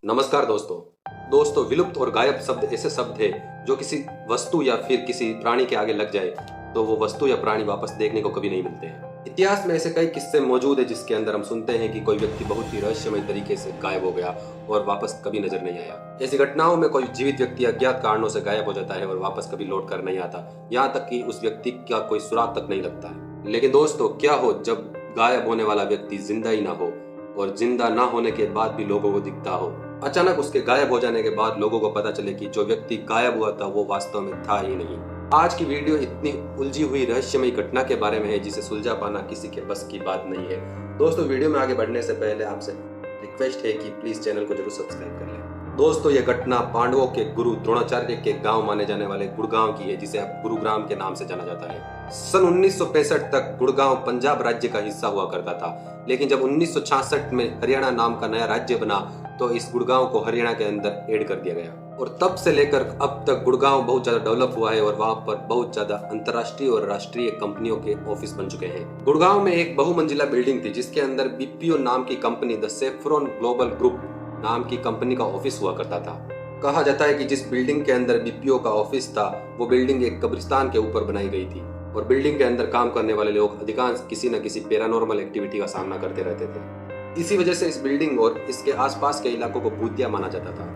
नमस्कार दोस्तों विलुप्त और गायब शब्द ऐसे शब्द है जो किसी वस्तु या फिर किसी प्राणी के आगे लग जाए तो वो वस्तु या प्राणी वापस देखने को कभी नहीं मिलते हैं। इतिहास में ऐसे कई किस्से मौजूद है जिसके अंदर हम सुनते हैं कि कोई व्यक्ति बहुत ही रहस्यमय तरीके से गायब हो गया और वापस कभी नजर नहीं आया। ऐसी घटनाओं में कोई जीवित व्यक्ति अज्ञात कारणों से गायब हो जाता है और वापस कभी लौट कर नहीं आता, यहाँ तक कि उस व्यक्ति का कोई सुराग तक नहीं लगता है। लेकिन दोस्तों, क्या हो जब गायब होने वाला व्यक्ति जिंदा ही ना हो और जिंदा ना होने के बाद भी लोगों को दिखता हो। अचानक उसके गायब हो जाने के बाद लोगों को पता चले कि जो व्यक्ति गायब हुआ था वो वास्तव में था ही नहीं। आज की वीडियो इतनी उलझी हुई रहस्यमयी घटना के बारे में है जिसे सुलझा पाना किसी के बस की बात नहीं है। दोस्तों, वीडियो में आगे बढ़ने से पहले आपसे रिक्वेस्ट है कि प्लीज चैनल को जरूर सब्सक्राइब कर लें। दोस्तों, ये घटना पांडवों के गुरु द्रोणाचार्य के गांव माने जाने वाले गुड़गांव की है, जिसे अब गुरुग्राम के नाम से जाना जाता है। सन 1965 तक गुड़गांव पंजाब राज्य का हिस्सा हुआ करता था, लेकिन जब 1966 में हरियाणा नाम का नया राज्य बना तो इस गुड़गांव को हरियाणा के अंदर ऐड कर दिया गया और तब से लेकर अब तक गुड़गांव बहुत ज्यादा डेवलप हुआ है और वहाँ पर बहुत ज्यादा अंतर्राष्ट्रीय और राष्ट्रीय कंपनियों के ऑफिस बन चुके हैं। गुड़गांव में एक बहुमंजिला बिल्डिंग थी जिसके अंदर बीपीओ नाम की company, the saffron global group नाम की कंपनी का ऑफिस हुआ करता था। कहा जाता है कि जिस बिल्डिंग के अंदर बीपीओ का ऑफिस था वो बिल्डिंग एक कब्रिस्तान के ऊपर बनाई गई थी और बिल्डिंग के अंदर काम करने वाले लोग अधिकांश किसी न किसी पैरानॉर्मल एक्टिविटी का सामना करते रहते थे। इसी वजह से इस बिल्डिंग और इसके आसपास के इलाकों को भूतिया माना जाता था।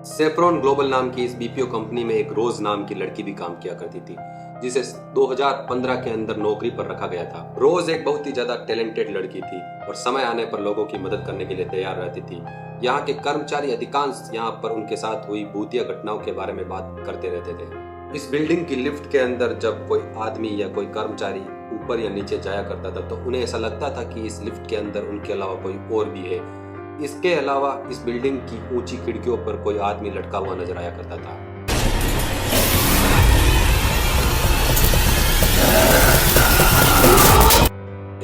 सेफ्रॉन ग्लोबल नाम की इस बीपीओ कंपनी में एक रोज नाम की लड़की भी काम किया करती थी, जिसे 2015 के अंदर नौकरी पर रखा गया था। रोज एक बहुत ही ज्यादा टैलेंटेड लड़की थी और समय आने पर लोगों की मदद करने के लिए तैयार रहती थी। यहाँ के कर्मचारी अधिकांश यहाँ पर उनके साथ हुई भूतिया घटनाओं के बारे में बात करते रहते थे। इस बिल्डिंग की लिफ्ट के अंदर जब कोई आदमी या कोई कर्मचारी ऊपर या नीचे जाया करता था तो उन्हें ऐसा लगता था कि इस लिफ्ट के अंदर उनके अलावा कोई और भी है। इसके अलावा इस बिल्डिंग की ऊंची खिड़कियों पर कोई आदमी लटका हुआ नजर आया करता था।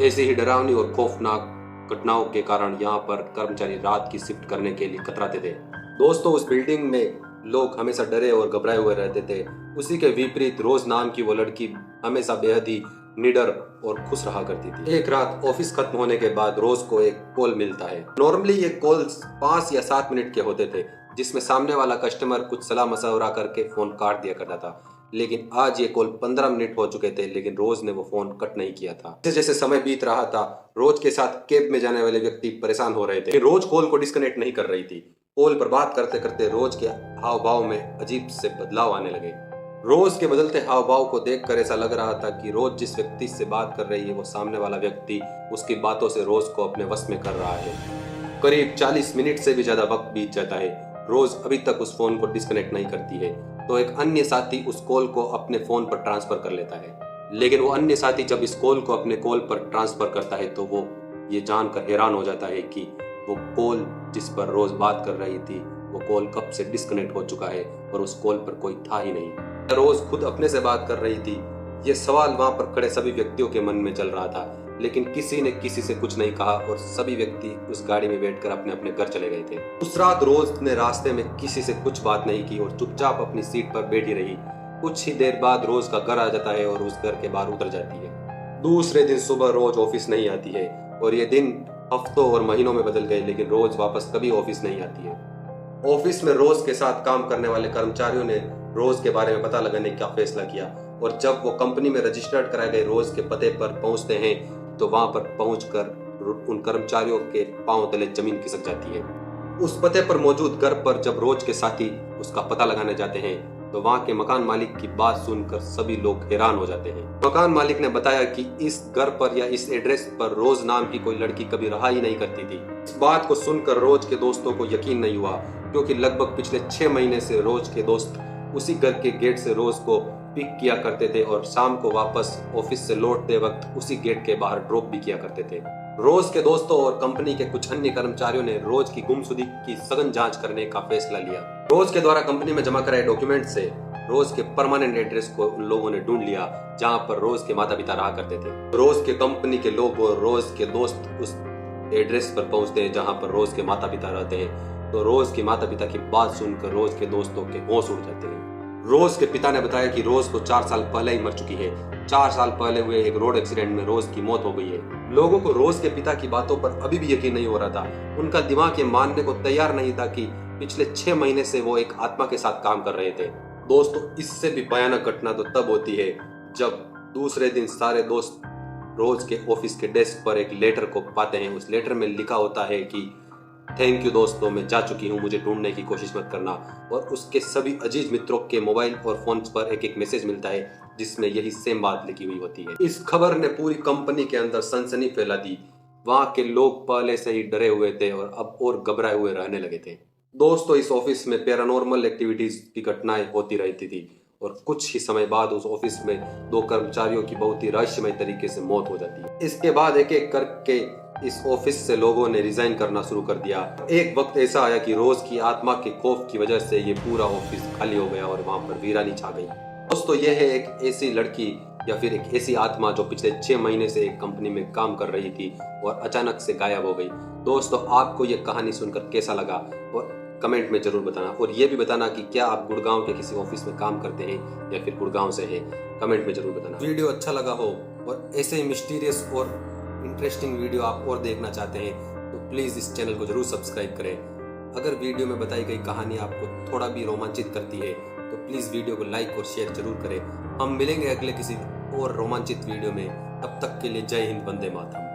ऐसी ही डरावनी और खौफनाक घटनाओं के कारण यहाँ पर कर्मचारी रात की शिफ्ट करने के लिए कतराते थे। दोस्तों, उस बिल्डिंग में लोग हमेशा डरे और घबराए हुए रहते थे। उसी के विपरीत रोज नाम की वो लड़की हमेशा बेहद ही निडर और खुश रहा करती थी। एक रात ऑफिस खत्म होने के बाद रोज को एक कॉल मिलता है। नॉर्मली ये कॉल्स 5 या 7 मिनट के होते थे, जिसमें सामने वाला कस्टमर कुछ सलाह मशवरा करके फोन काट दिया करता था। लेकिन आज ये कॉल 15 मिनट हो चुके थे, लेकिन रोज ने वो फोन कट नहीं किया था। जैसे जैसे समय बीत रहा था, रोज के साथ कैब में जाने वाले व्यक्ति परेशान हो रहे थे। रोज कॉल को डिस्कनेक्ट नहीं कर रही थी। कॉल पर बात करते करते रोज के हाव भाव में अजीब से बदलाव आने लगे। रोज के बदलते हाव भाव को देखकर ऐसा लग रहा था कि रोज जिस व्यक्ति से बात कर रही है वो सामने वाला व्यक्ति उसकी बातों से रोज को अपने वश में कर रहा है। करीब 40 मिनट से भी ज्यादा वक्त बीत जाता है। रोज अभी तक उस फोन को डिस्कनेक्ट नहीं करती है, तो एक अन्य साथी उस कॉल को अपने फोन पर ट्रांसफर कर लेता है। लेकिन वो अन्य साथी जब इस कॉल को अपने कॉल पर ट्रांसफर करता है तो वो ये जानकर हैरान हो जाता है कि वो कॉल जिस पर रोज बात कर रही थी वो कॉल कब से डिस्कनेक्ट हो चुका है और उस कॉल पर कोई था ही नहीं। रोज खुद अपने से बात कर रही थी। ये सवाल वहां पर खड़े सभी व्यक्तियों के मन में चल रहा था, लेकिन किसी ने किसी से कुछ नहीं कहा और सभी व्यक्ति उस गाड़ी में बैठकर अपने अपने घर चले गए थे। उस रात रोज ने रास्ते में किसी से कुछ बात नहीं की और चुपचाप अपनी सीट पर बैठी रही। कुछ ही देर बाद रोज का घर आ जाता है और उस घर के बाहर उतर जाती है। दूसरे दिन सुबह रोज ऑफिस नहीं आती है और ये दिन हफ्तों और महीनों में बदल गए, लेकिन रोज वापस कभी ऑफिस नहीं आती है। ऑफिस में रोज के साथ काम करने वाले कर्मचारियों ने रोज के बारे में पता लगाने का फैसला किया और जब वो कंपनी में रजिस्टर्ड कराए गए रोज के पते पर पहुंचते हैं तो वहां पर पहुंचकर उन कर्मचारियों के पांव तले जमीन खिसक जाती है। उस पते पर मौजूद घर पर जब रोज के साथी उसका पता लगाने जाते हैं तो वहां के मकान मालिक की बात सुनकर सभी लोग हैरान हो जाते हैं। मकान मालिक ने बताया कि इस घर पर या इस एड्रेस पर रोज नाम की कोई लड़की कभी रहा ही नहीं करती थी। इस बात को सुनकर रोज के दोस्तों को यकीन नहीं हुआ, क्योंकि लगभग पिछले 6 महीने से रोज के दोस्त उसी घर के गेट से रोज को पिक किया करते थे और शाम को वापस ऑफिस से लौटते वक्त उसी गेट के बाहर ड्रॉप भी किया करते थे। रोज के दोस्तों और कंपनी के कुछ अन्य कर्मचारियों ने रोज की गुमशुदगी की सघन जांच करने का फैसला लिया। रोज के द्वारा कंपनी में जमा कराए डॉक्यूमेंट से रोज के परमानेंट एड्रेस को उन लोगों ने ढूंढ लिया जहां पर रोज के माता पिता रहा करते थे। रोज के कंपनी के लोग और रोज के दोस्त उस एड्रेस पर पहुंचते हैं जहां पर रोज के माता पिता रहते हैं, तो रोज के माता पिता की बात सुनकर रोज के दोस्तों के होश उड़ जाते हैं। रोज के पिता ने बताया कि रोज को 4 साल पहले ही मर चुकी है। 4 साल पहले हुए एक रोड एक्सीडेंट में रोज की मौत हो गई है। लोगों को रोज के पिता की बातों पर अभी भी यकीन नहीं हो रहा था। उनका दिमाग ये मानने को तैयार नहीं था कि पिछले 6 महीने से वो एक आत्मा के साथ काम कर रहे थे। दोस्तों, इससे भी भयानक घटना तो तब होती है जब दूसरे दिन सारे दोस्त रोज के ऑफिस के डेस्क पर एक लेटर को पाते हैं। उस लेटर में लिखा होता है कि थैंक यू दोस्तों, मैं जा चुकी हूँ, मुझे ढूंढने की कोशिश मत करना। और उसके सभी अजीज मित्रों के मोबाइल और फोन पर एक एक मैसेज मिलता है जिसमें यही सेम बात लिखी हुई होती है। इस खबर ने पूरी कंपनी के अंदर सनसनी फैला दी। वहां के लोग पहले से ही डरे हुए थे और अब और घबराए हुए रहने लगे थे। दोस्तों, इस ऑफिस में पैरानॉर्मल एक्टिविटीज की घटनाएं होती रहती थी और कुछ ही समय बाद उस ऑफिस में 2 कर्मचारियों की बहुत ही रहस्यमय तरीके से मौत हो जाती है। इसके बाद एक एक करके इस ऑफिस से लोगों ने रिजाइन करना शुरू कर दिया। एक वक्त ऐसा आया कि रोज की आत्मा के खौफ की वजह से ये पूरा ऑफिस खाली हो गया और वहां पर वीरानी छा गई। दोस्तों, यह है एक ऐसी लड़की या फिर एक ऐसी आत्मा जो पिछले 6 महीने से एक कंपनी में काम कर रही थी और अचानक से गायब हो गई। दोस्तों, आपको ये कहानी सुनकर कैसा लगा और कमेंट में जरूर बताना, और ये भी बताना कि क्या आप गुड़गांव के किसी ऑफिस में काम करते हैं या फिर गुड़गांव से हैं। कमेंट में जरूर बताना। वीडियो अच्छा लगा हो और ऐसे ही मिस्टीरियस और इंटरेस्टिंग वीडियो आप और देखना चाहते हैं तो प्लीज़ इस चैनल को जरूर सब्सक्राइब करें। अगर वीडियो में बताई गई कहानी आपको थोड़ा भी रोमांचित करती है तो प्लीज़ वीडियो को लाइक और शेयर जरूर करें। हम मिलेंगे अगले किसी और रोमांचित वीडियो में। तब तक के लिए जय हिंद, वंदे मातरम।